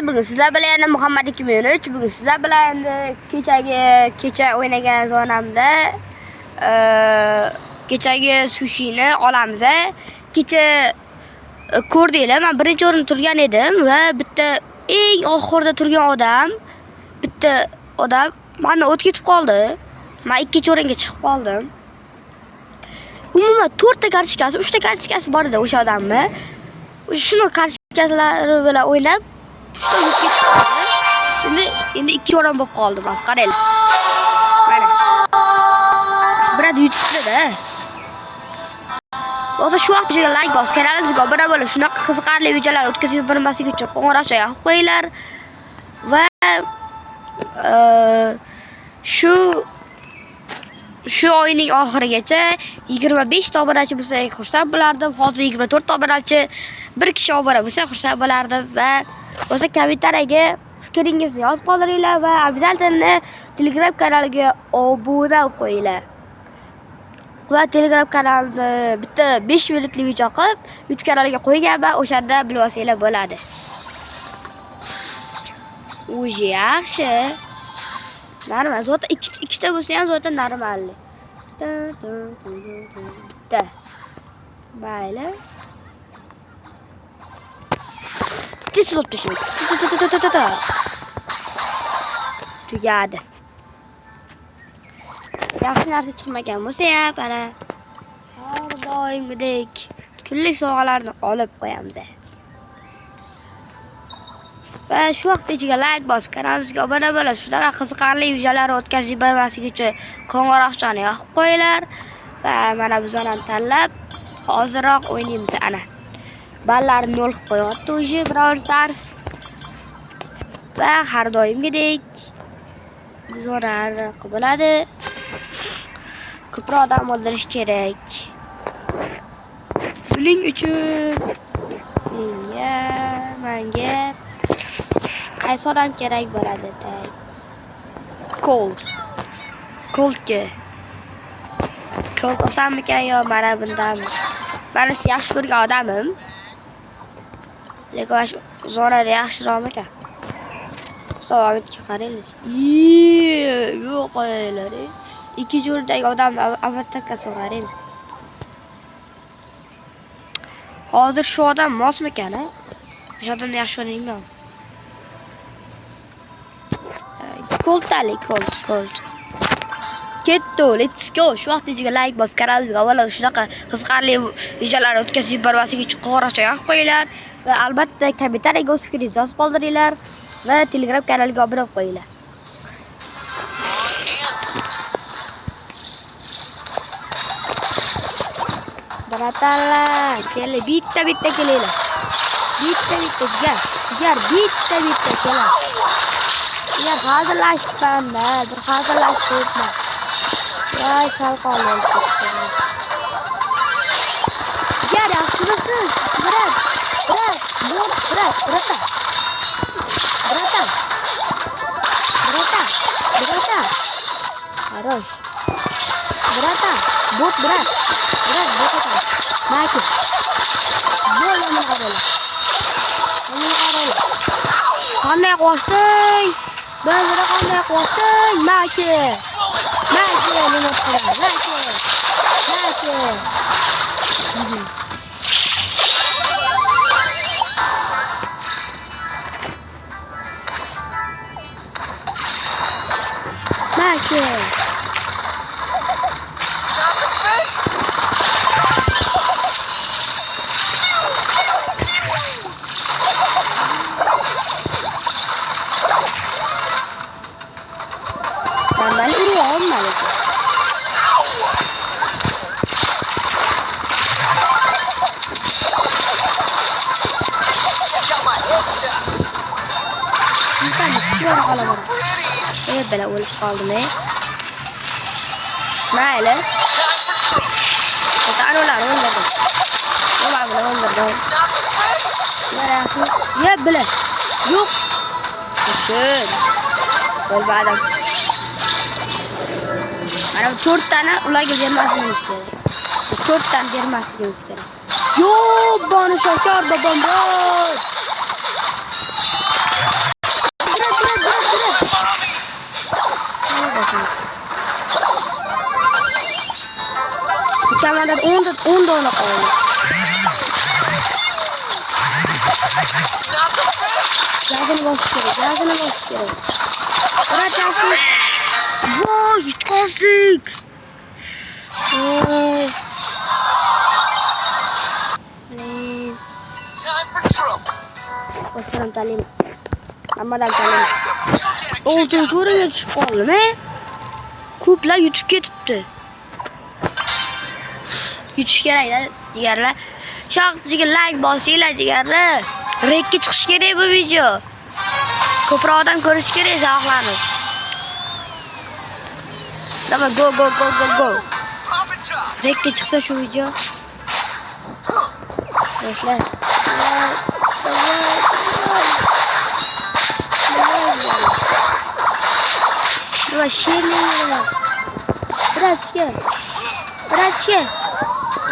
Bugun sizlar bilan yana Muhammad 2013. Bugun sizlar bilan endi kecha o'ynagan zonamda kechagi sushini olamiz. Kecha ko'rdinglar, men birinchi o'rinda turgan edim va bitta eng oxirida turgan bitta odam meni o'tib ketib qoldi. Men ikkinchi o'ringa chiqib qoldim. Umuman 4 ta kartochkasi, 3 ta kartochkasi bor edi o'sha odamni. Shuni kartochkalari bilan o'ynab endi ikki o'rin bo'lib qoldi. Bas qaranglar. Mana. Birada YouTube'da. O'zi shu vaqtga like bos, kanalimizga obuna bo'lib, shunaqa qiziqarli videolar o'tkazib yubormaslik uchun qo'ng'iroqcha yoqib qo'yinglar. Va shu oyning oxirigacha 25 ta obunachi bo'lsak xursand bo'lardim. Hozir 24 ta obunachi, bir kishi obuna bo'lsa xursand bo'lardim va o'zi kommentariyaga fikringizni yozib qoldiringlar va обязательно Telegram kanaliga obuna bo'lib qo'yinglar. Va Telegram kanalni bitta 5 minutlik video qilib YouTube kanaliga qo'yganman, o'shanda bilib olsanglar bo'ladi. O'zi yaxshi. Normal, zo'ta ikkita bo'lsa ham zo'ta normalli. Mayli. Tez o'tishim. Tugadi. Yaxshi narsa chiqmagan bo'lsa ham, mana har doimgidek kunlik sovg'alarni olib qo'yamiz. Va shu vaqt ichiga like bosib, kanalimizga obuna bo'lib, shunaqa qiziqarli videolarni o'tkazib yubormaslik uchun qo'ng'iroqchani yoqib qo'yinglar. Va mana biz ham tanlab hozirroq o'ynaymiz ana. Ballarni 0 qilib qo'yapti o'zi Brawl Stars. Va har doimgidek biz o'rnar bo'ladi. Ko'proq odam o'ldirish kerak. Buning uchun menga qaysi odam kerak bo'ladi? Cold olsammikan yo mana bundan. Mana shu yaxshi ko'rgan odamim. Lekin zonada yaxshiroqmikan? Savomitga qaraylik. Yo'q qo'yinglar. Ikkinchi o'rindagi odam avatarkasi qarang. Hozir shu odam mosmikan, ha? Shu odamni yaxshi o'ynayman. Cold. Ketto, let's go. Shu vaqt ichiga like bos, kanalimizga obuna bo'lib, shunaqa qiziqarli videolarni o'tkazib yubormaslik uchun qo'ng'iroqcha yoqib qo'yinglar va albatta kommentariyaga o'z fikringizni yozib qoldiringlar va Telegram kanaliga obuna bo'lib qo'yinglar. Baratallar, kelinglar, bitta kelinglar. Bitta jigar, bitta kelinglar. Ya hazırlaştım ben, dur hazırlaştım. Ya kalkalım. Ya yaxshimisiz? Bırak. Хорош. Bot bırak. Maki. Böyle mi kardeşim? Qanday qo'shing? Ben buna qanday qo'shing? Maki. Nima qiladi? Maki. Böyle olup kaldım Mayli. Ta'an o'ldirdim. Ya bile. Yo'q. Uchun. Bo'lmadim. Mana 4 tani ularga bermasligimiz kerak. 4 tani bermasligimiz kerak. Yo, boni shakar bobom bor. kamanda 10 dona qoldi. Gazini bosish kerak. Barachasi. Voy, yutqazdik. Voy. Boshqaram talim. Hammadan talim. Oltin to'ringa tushib qoldim-a. Ko'plar yutib ketibdi. Yutish kerak-da, jigarlar. Shoqchiga like bosinglar, jigarlar. Rekka chiqish kerak bu video. Ko'proq odam ko'rish kerak zavqlanib. Davay, go. Rekka chiqsa shu video. Yoshlar. Давай, щелина. Братья.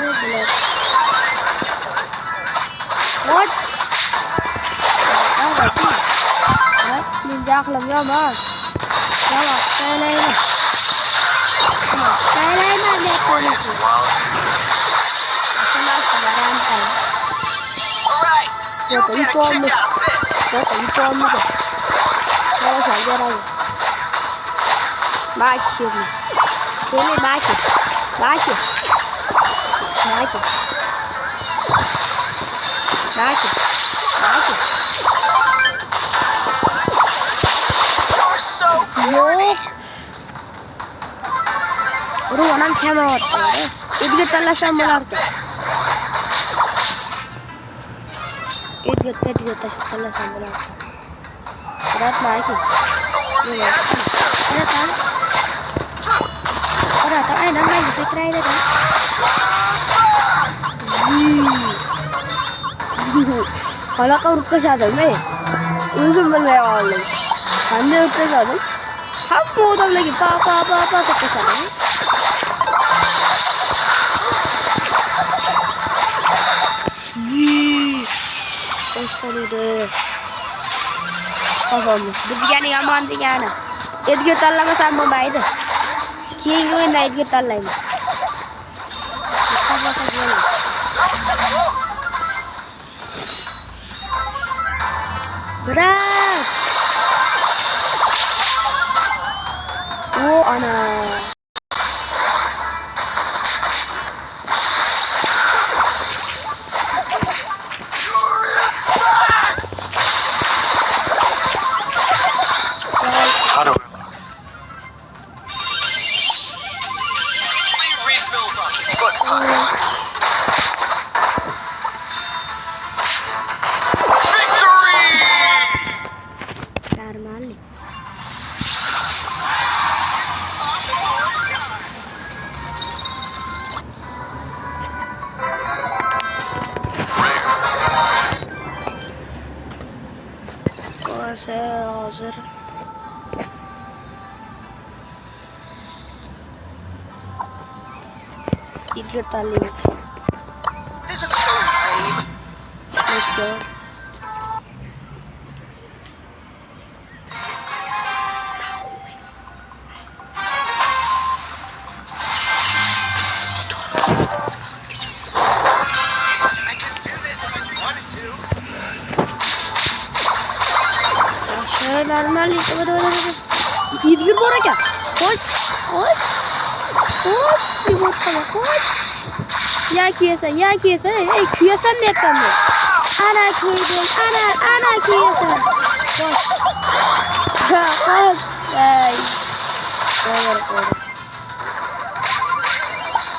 Ой, блядь. Вот. Давай, ты. Вот, нельзя хлопнем, а. Давай, щелина. Щелина, мне полностью. Это не помню. Давай, забирай. Бачи. Yok. Ruanam kamera otdi. Edga tanlasam bo'lardi. Edga tanlasam bo'lardi. Rahmat. Ora, aynan mayli sakraydi. Qanaqa urib tashladim-a? O'zim bilmay qoldim. Qanday urib tashladim? Hamma odamlarga pa deb tashladim. Boshqarudi. Qozonmiz. Bu degani yomon degani. Edga tanlamasam bo'lmaydi. Keyingi o'yinda Edga tanlaymiz. Bırak. O ana. Hazır. İlk talim. This is so lame. Let's go. I could do this if I wanted to. Normal İdgir boraka. Koş. Bir botkala koş. Ya kuyasa. Ey kuyasan ne yaptın bu? Ana kuydum. Ana kuyasan. Koş. Ay. Doğru.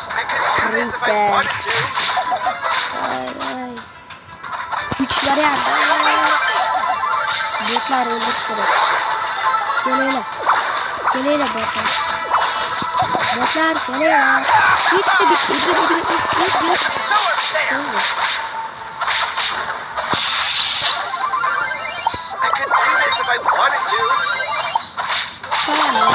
I could do this if I wanted to. Ay. Güçler ya. Botlar olmuş kadar. Geleyle botlar. Gele ya. Bitti. I could do this if I wanted to. Tamam.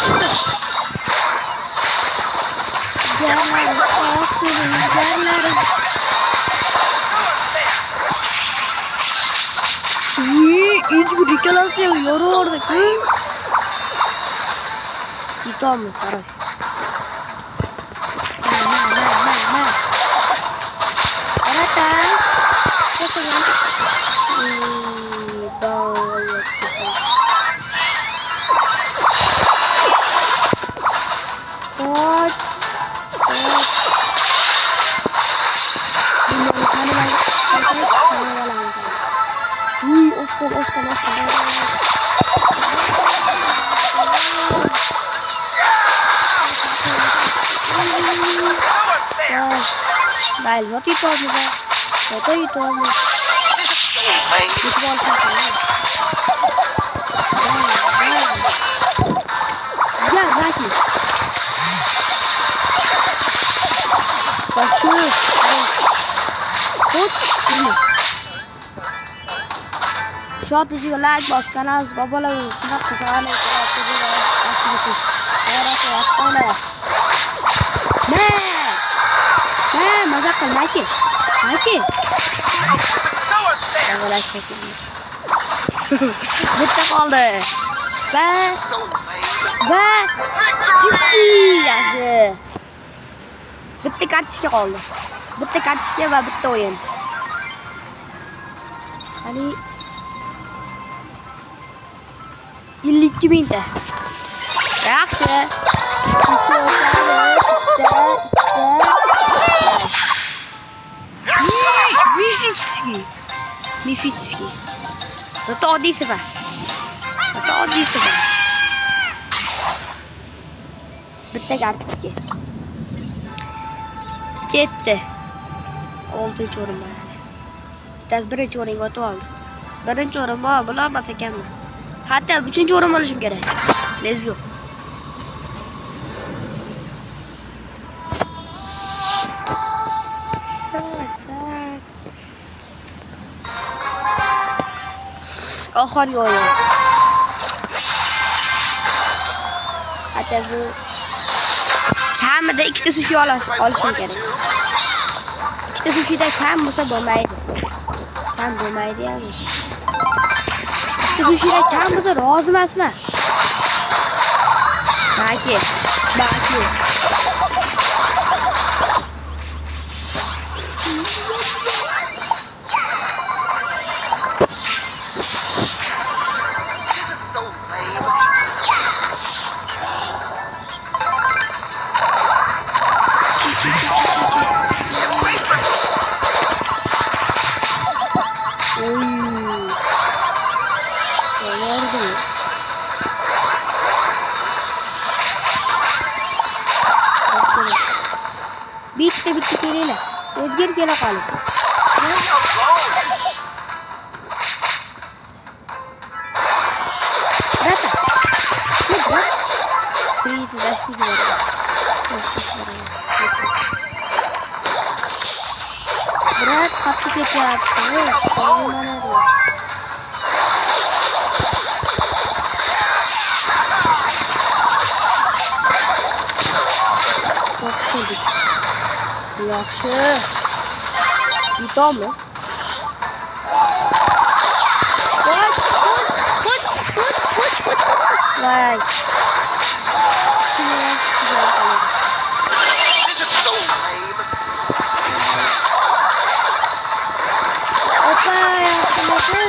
İyi, ridiculous ya, yoru orada. Tamam, saray. Mayli, yotib yutolmiz. Yotib yutolmiz. This is so lame. Yutib olsin. Ya, Zaki. Bak şu. Tut. Şu an tujuga like bosganaz, babalar shunaq qilganlar, maza qil, Naki. This is so unfair. Bitta qoldi. Va So lame. va Victory! yaxshi. Bitta kartochka qoldi. Bitta kartochka va bitta o'yin. Qani 52 mingta. Yaxshi. Mifitski. Zато oddiy sefer. Bitta kartochka. Ketdi. 6-chi o'rin bor. Bittasi 1-chi o'ringa o'tib oldi. 1-chi o'rin bor, bilolmas ekanman. Hatta 3-chi o'rin olishim kerak. Let's go. Oxirgi o'yin. Hatta bu kamida 2ta sushi olishim kerak. 2ta sushida kam bo'lsa bo'lmaydi. Kam bo'lmaydi yani. 2ta sushida kam bo'lsa rozi emasman. Baki. This is so lame. Bitta kelinglar. O'zgar kela qolib. Leave me alone. Rata. Please, that's the Bırak kapı ketyapti. Qo'ymanadi. Yaxshi. Yutamiz. Vay. This is so lame. Opa, yaxshi.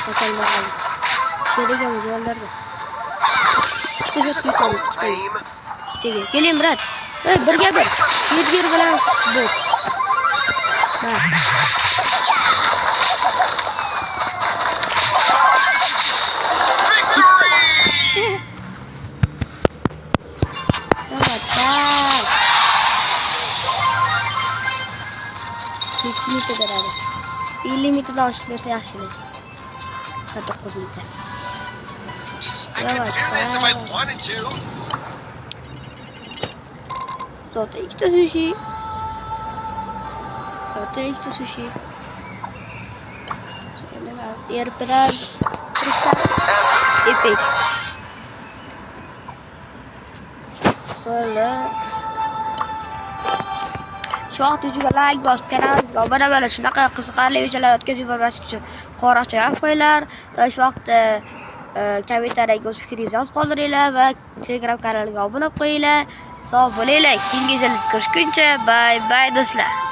Kaçalım. Şöyle yollarda. This is so lame. Keling, Murat. Birga bir. Yedgir bilan bu. Victory! Selamat. Bitti beraber. 50 metreden aşık verse yaxshi. 9 metre. I could do this if I wanted to. Zaten 2 sushi. Diğer biraz epic. Böyle. Şu an tujuga like bosib kanalga obuna bo'lib shunaqa qiziqarli videolar o'tkazib yubormaslik uchun qo'ng'iroqcha qo'yinglar va shu vaqtda kommentariyaga o'z fikringizni yozib qoldiringlar va Telegram kanaliga obuna bo'lib qo'yinglar. Sog' bo'linglar. Keyingi videolarda ko'rishguncha bye bye do'stlar.